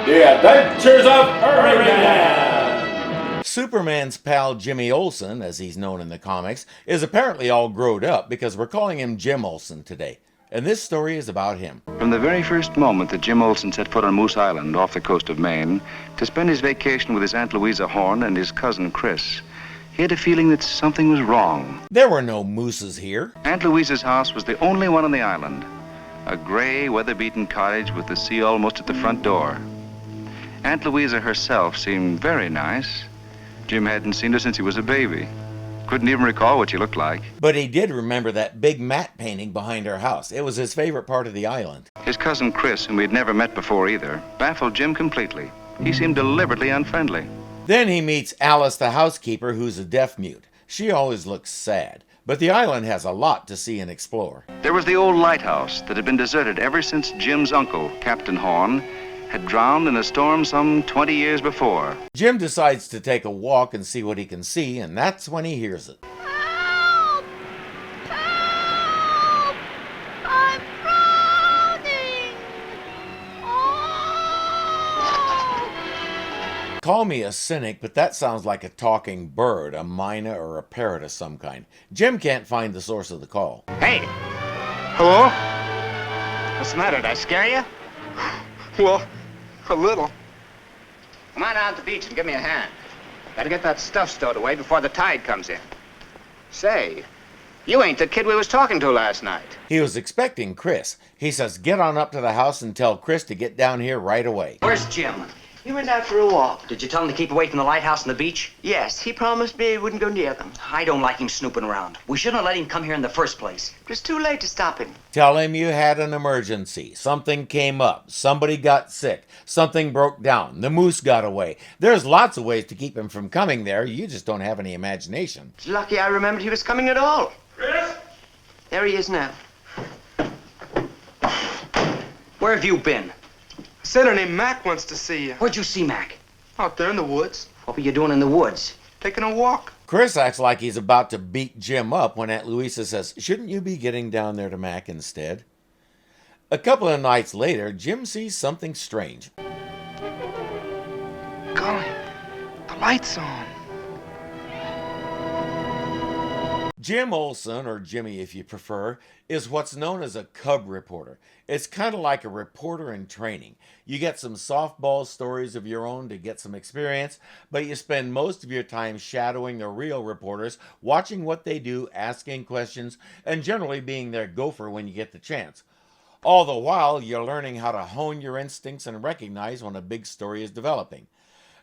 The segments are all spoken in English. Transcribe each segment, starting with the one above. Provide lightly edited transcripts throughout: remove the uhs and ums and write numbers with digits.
The Adventures of Irvingman! Superman's pal Jimmy Olsen, as he's known in the comics, is apparently all growed up because we're calling him Jim Olsen today. And this story is about him. From the very first moment that Jim Olsen set foot on Moose Island off the coast of Maine to spend his vacation with his Aunt Louise Horn and his cousin Chris, he had a feeling that something was wrong. There were no mooses here. Aunt Louise's house was the only one on the island. A gray, weather-beaten cottage with the sea almost at the front door. Aunt Louisa herself seemed very nice. Jim hadn't seen her since he was a baby. Couldn't even recall what she looked like. But he did remember that big matte painting behind her house. It was his favorite part of the island. His cousin Chris, whom he'd never met before either, baffled Jim completely. He seemed deliberately unfriendly. Then he meets Alice, the housekeeper, who's a deaf-mute. She always looks sad. But the island has a lot to see and explore. There was the old lighthouse that had been deserted ever since Jim's uncle, Captain Horn, had drowned in a storm some 20 years before. Jim decides to take a walk and see what he can see, and that's when he hears it. Help! Help! I'm drowning! Oh! Call me a cynic, but that sounds like a talking bird, a mynah, or a parrot of some kind. Jim can't find the source of the call. Hey! Hello? What's the matter? Did I scare you? Well, a little. Come on down to the beach and give me a hand. Gotta get that stuff stowed away before the tide comes in. Say, you ain't the kid we was talking to last night. He was expecting Chris. He says, get on up to the house and tell Chris to get down here right away. Where's Jim? He went out for a walk. Did you tell him to keep away from the lighthouse and the beach? Yes, he promised me he wouldn't go near them. I don't like him snooping around. We shouldn't have let him come here in the first place. It was too late to stop him. Tell him you had an emergency. Something came up. Somebody got sick. Something broke down. The moose got away. There's lots of ways to keep him from coming there. You just don't have any imagination. It's lucky I remembered he was coming at all. Chris? There he is now. Where have you been? Sailor named Mac wants to see you. Where'd you see Mac? Out there in the woods. What were you doing in the woods? Taking a walk. Chris acts like he's about to beat Jim up when Aunt Louisa says, shouldn't you be getting down there to Mac instead? A couple of nights later, Jim sees something strange. Golly, the light's on. Jim Olsen, or Jimmy if you prefer, is what's known as a cub reporter. It's kind of like a reporter in training. You get some softball stories of your own to get some experience, but you spend most of your time shadowing the real reporters, watching what they do, asking questions, and generally being their gopher when you get the chance. All the while, you're learning how to hone your instincts and recognize when a big story is developing.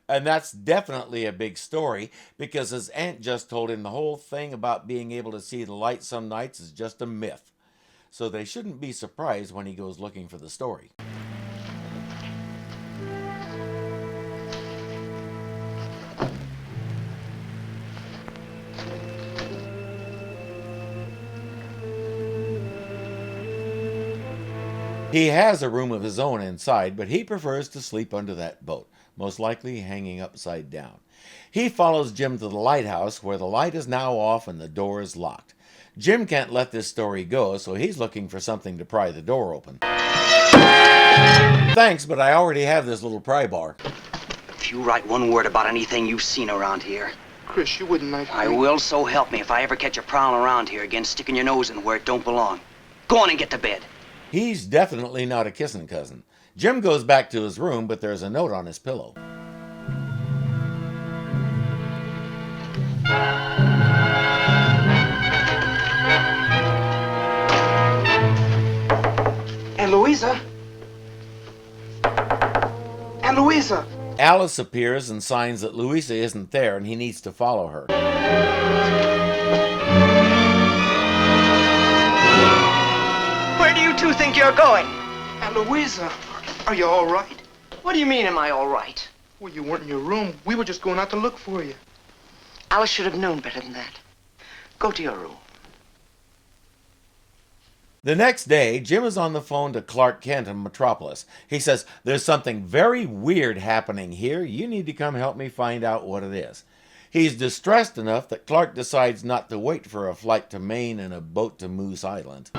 And that's definitely a big story, because his aunt just told him the whole thing about being able to see the light some nights is just a myth. So they shouldn't be surprised when he goes looking for the story. He has a room of his own inside, but he prefers to sleep under that boat, most likely hanging upside down. He follows Jim to the lighthouse, where the light is now off and the door is locked. Jim can't let this story go, so he's looking for something to pry the door open. Thanks, but I already have this little pry bar. If you write one word about anything you've seen around here, Chris, you wouldn't knife me. I will, so help me, if I ever catch you prowling around here again, sticking your nose in where it don't belong. Go on and get to bed. He's definitely not a kissing cousin. Jim goes back to his room, but there's a note on his pillow. Aunt Louisa? Aunt Louisa! Alice appears and signs that Louisa isn't there and he needs to follow her. Where do you two think you're going? Aunt Louisa, are you all right? What do you mean, am I all right? Well, you weren't in your room. We were just going out to look for you. Alice should have known better than that. Go to your room. The next day, Jim is on the phone to Clark Kent in Metropolis. He says, there's something very weird happening here. You need to come help me find out what it is. He's distressed enough that Clark decides not to wait for a flight to Maine and a boat to Moose Island.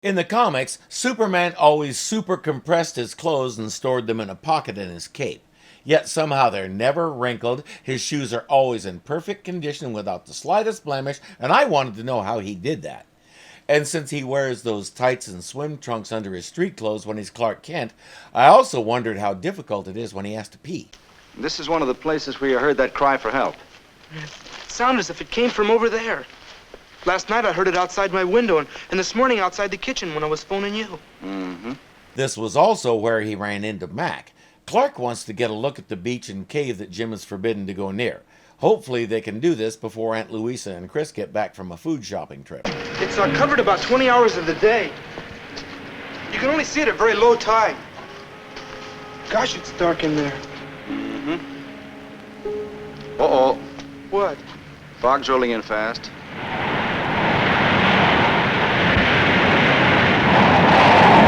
In the comics, Superman always super compressed his clothes and stored them in a pocket in his cape. Yet somehow they're never wrinkled, his shoes are always in perfect condition without the slightest blemish, and I wanted to know how he did that. And since he wears those tights and swim trunks under his street clothes when he's Clark Kent, I also wondered how difficult it is when he has to pee. This is one of the places where you heard that cry for help. It sounded as if it came from over there. Last night I heard it outside my window, and this morning outside the kitchen when I was phoning you. Mm-hmm. This was also where he ran into Mac. Clark wants to get a look at the beach and cave that Jim is forbidden to go near. Hopefully they can do this before Aunt Louise and Chris get back from a food shopping trip. It's covered about 20 hours of the day. You can only see it at very low tide. Gosh, it's dark in there. Mm-hmm. Uh-oh. What? Fog's rolling in fast.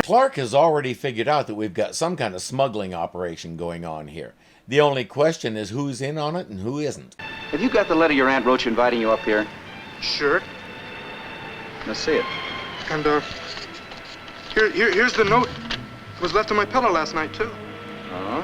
Clark has already figured out that we've got some kind of smuggling operation going on here. The only question is who's in on it and who isn't. Have you got the letter your Aunt wrote you inviting you up here? Sure. Let's see it. And, here's the note. It was left on my pillow last night, too. Uh-huh.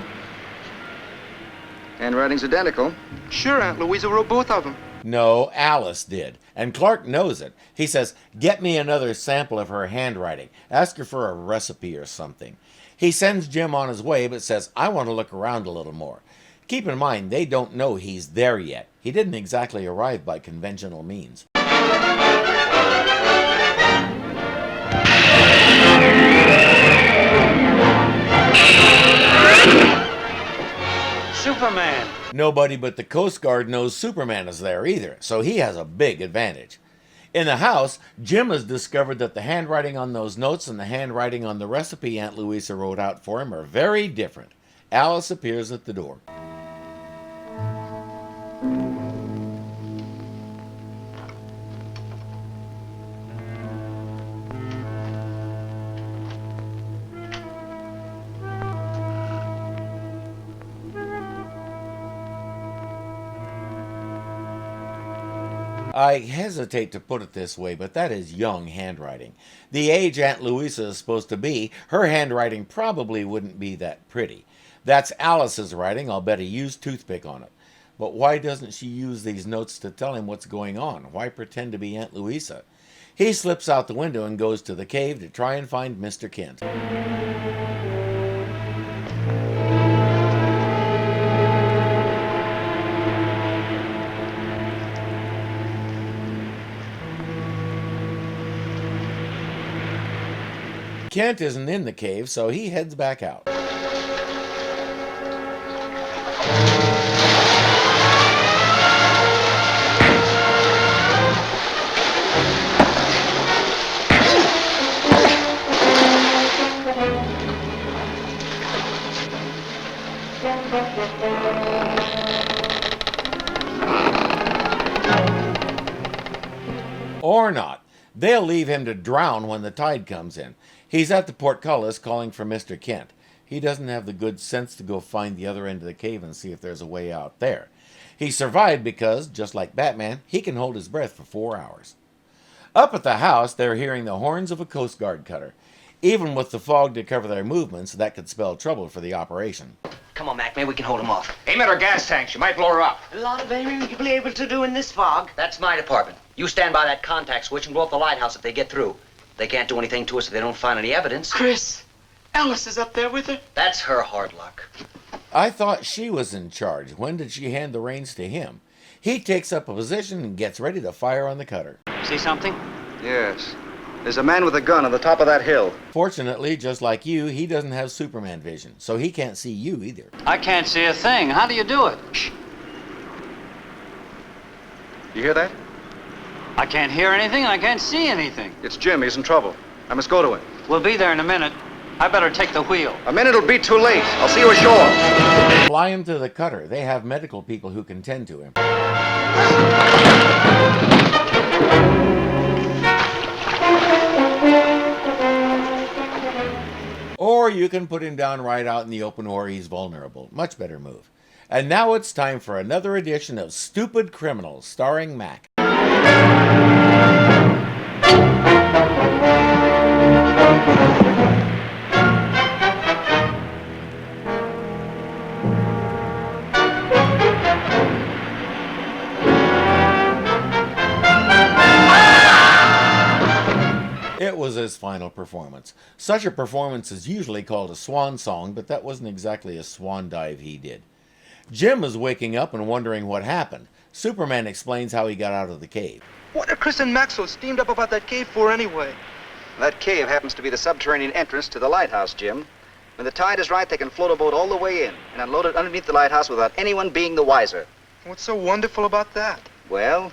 Handwriting's identical. Sure, Aunt Louisa wrote both of them. No, Alice did. And Clark knows it. He says, get me another sample of her handwriting. Ask her for a recipe or something. He sends Jim on his way, but says, I want to look around a little more. Keep in mind, they don't know he's there yet. He didn't exactly arrive by conventional means. Superman! Nobody but the Coast Guard knows Superman is there either, so he has a big advantage. In the house, Jim has discovered that the handwriting on those notes and the handwriting on the recipe Aunt Louisa wrote out for him are very different. Alice appears at the door. I hesitate to put it this way, but that is young handwriting. The age Aunt Louisa is supposed to be, her handwriting probably wouldn't be that pretty. That's Alice's writing, I'll bet a used toothpick on it. But why doesn't she use these notes to tell him what's going on? Why pretend to be Aunt Louisa? He slips out the window and goes to the cave to try and find Mr. Kent. Kent isn't in the cave, so he heads back out. Or not. They'll leave him to drown when the tide comes in. He's at the portcullis calling for Mr. Kent. He doesn't have the good sense to go find the other end of the cave and see if there's a way out there. He survived because, just like Batman, he can hold his breath for 4 hours. Up at the house, they're hearing the horns of a Coast Guard cutter. Even with the fog to cover their movements, that could spell trouble for the operation. Come on, Mac, maybe we can hold him off. Aim at her gas tanks. You might blow her up. A lot of aiming you'll be able to do in this fog. That's my department. You stand by that contact switch and blow up the lighthouse if they get through. They can't do anything to us if they don't find any evidence. Chris, Alice is up there with her. That's her hard luck. I thought she was in charge. When did she hand the reins to him? He takes up a position and gets ready to fire on the cutter. See something? Yes. There's a man with a gun on the top of that hill. Fortunately, just like you, he doesn't have Superman vision, so he can't see you either. I can't see a thing. How do you do it? Shh. You hear that? I can't hear anything, I can't see anything. It's Jim. He's in trouble. I must go to him. We'll be there in a minute. I better take the wheel. A minute'll be too late. I'll see you ashore. Fly him to the cutter. They have medical people who can tend to him. Or you can put him down right out in the open where he's vulnerable. Much better move. And now it's time for another edition of Stupid Criminals, starring Mac. It was his final performance. Such a performance is usually called a swan song, but that wasn't exactly a swan dive he did. Jim is waking up and wondering what happened. Superman explains how he got out of the cave. What are Chris and Maxwell steamed up about that cave for anyway? That cave happens to be the subterranean entrance to the lighthouse, Jim. When the tide is right, they can float a boat all the way in and unload it underneath the lighthouse without anyone being the wiser. What's so wonderful about that? Well,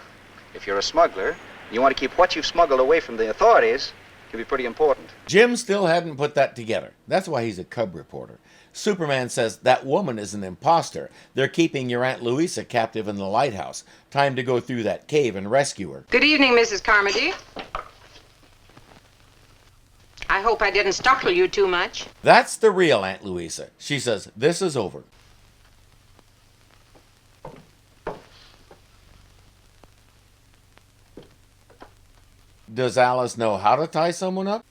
if you're a smuggler, you want to keep what you've smuggled away from the authorities, it can be pretty important. Jim still hadn't put that together. That's why he's a cub reporter. Superman says that woman is an imposter. They're keeping your Aunt Louise captive in the lighthouse. Time to go through that cave and rescue her. Good evening, Mrs. Carmody. I hope I didn't startle you too much. That's the real Aunt Louise. She says, this is over. Does Alice know how to tie someone up?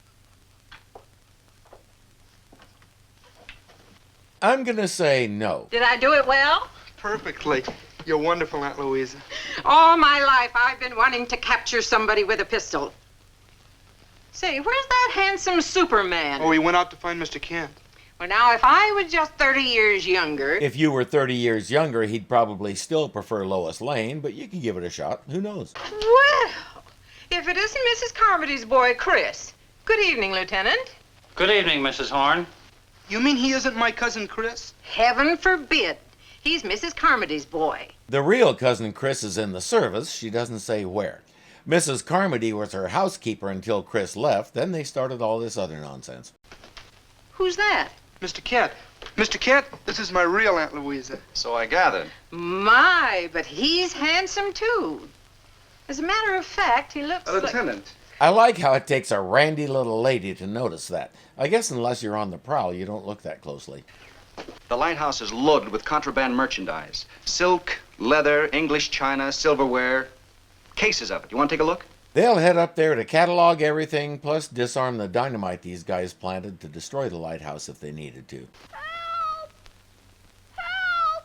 I'm going to say no. Did I do it well? Perfectly. You're wonderful, Aunt Louise. All my life I've been wanting to capture somebody with a pistol. Say, where's that handsome Superman? Oh, he went out to find Mr. Kent. Well, now, if I was just 30 years younger... If you were 30 years younger, he'd probably still prefer Lois Lane, but you can give it a shot. Who knows? Well, if it isn't Mrs. Carmody's boy, Chris. Good evening, Lieutenant. Good evening, Mrs. Horn. You mean he isn't my cousin Chris? Heaven forbid. He's Mrs. Carmody's boy. The real cousin Chris is in the service. She doesn't say where. Mrs. Carmody was her housekeeper until Chris left. Then they started all this other nonsense. Who's that? Mr. Kent. Mr. Kent, this is my real Aunt Louise. So I gathered. My, but he's handsome, too. As a matter of fact, he looks like... Lieutenant. I like how it takes a randy little lady to notice that. I guess unless you're on the prowl, you don't look that closely. The lighthouse is loaded with contraband merchandise. Silk, leather, English china, silverware. Cases of it. You want to take a look? They'll head up there to catalog everything, plus disarm the dynamite these guys planted to destroy the lighthouse if they needed to. Help! Help!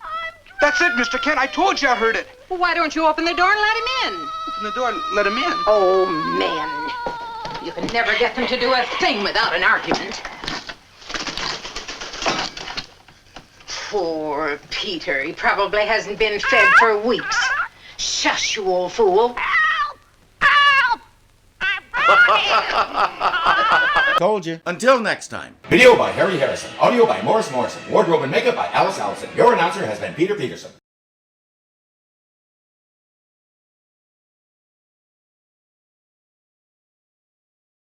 I'm That's it, Mr. Kent. I told you I heard it. Well, why don't you open the door and let him in? Open the door and let him in. Oh, men. You can never get them to do a thing without an argument. Poor Peter. He probably hasn't been fed for weeks. Shush, you old fool. Help! Help! I'm Told you. Until next time. Video by Harry Harrison. Audio by Morris Morrison. Wardrobe and makeup by Alice Allison. Your announcer has been Peter Peterson.